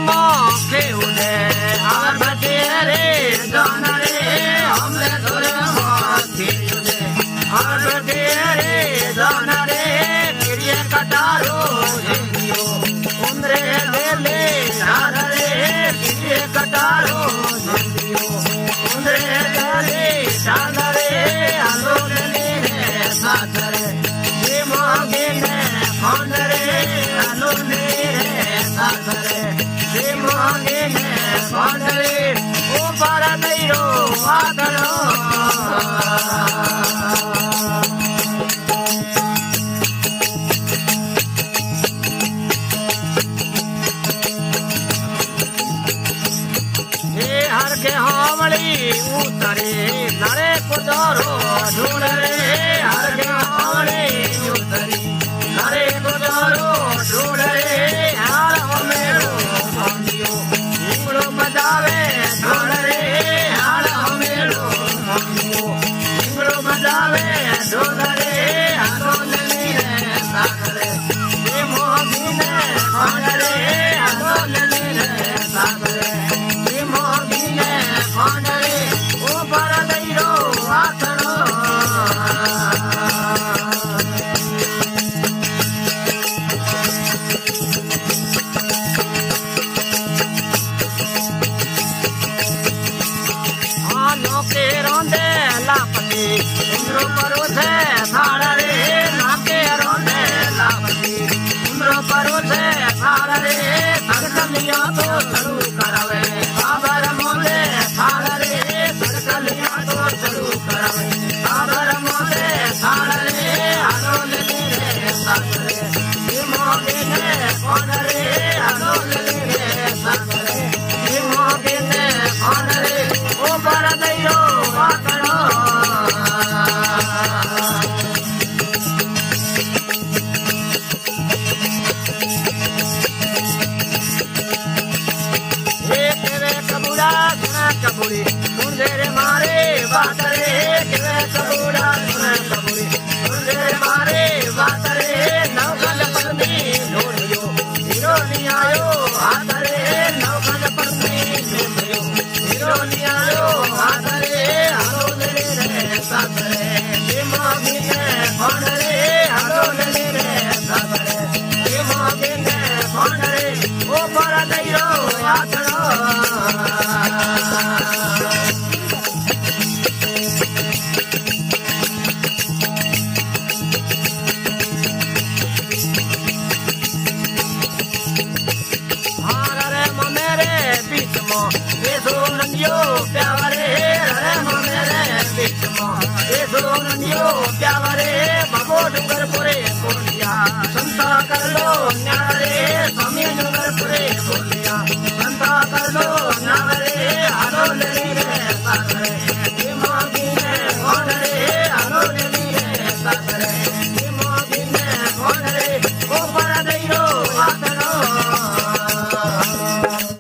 मोखे उदे our बटे रे जान रे हमरे धुर मोखे उदे आवर बटे रे जान रे किरिए कटारो जिंदियो उमरे ले ले जान रे किरिए कटारो जिंदियो उमरे ले ले जान रे आलो ले ले साथ रे ये मोगे ने कौन रे आलो ले साथ रे ये मोगे ने कौन रे ओ पारा दैरो आदरो हर के हावड़ी उतरे लड़े कुदारो ढूंढ रे हर के हावड़ी उतरी लड़े कुदारो ढूंढ रे हार हमेरो मंदियो इंगड़ो बजावे ढूंढ रे हार हमेरो मंदियो इंगड़ो बजावे ढूंढ रे हारो लली रे सागरे ये मोगी ने कौन रे हारो लली रे सागरे कौनरे ओ पारा दैरो आतरो लोके रोंदे लापती उमरो परो से थाड़ रे नाके रोंदे लापती उमरो परो से थाड़ रे सरकलिया तो चलू करावे बाबर मोले थाड़ रे सरकलिया तो चलू करावे बाबर मोले थाड़ रे हरो ले रे साथ रे ये मोगे ने कौन रे हरो ले रे साथ रे ये मोगे ने कौन रे ओ पारा दैरो आतरो कबूरी सुन रे मारे बात रे किवे कबूरा सुन कबूरी सुन रे मारे बात रे नौकल परमी ढूंढियो हीरो नहीं आयो हाथ रे नौकल परमी ढूंढियो हीरो नहीं आयो हाथ रे हरो ले रे साथ रे ये मोगी ने कौन रे हरो ले रे साथ रे ये मोगी ने कौन रे ओ पारा दैरो आतरो प्यारे रे मेरे बीच में ये दोनों प्यारे बबो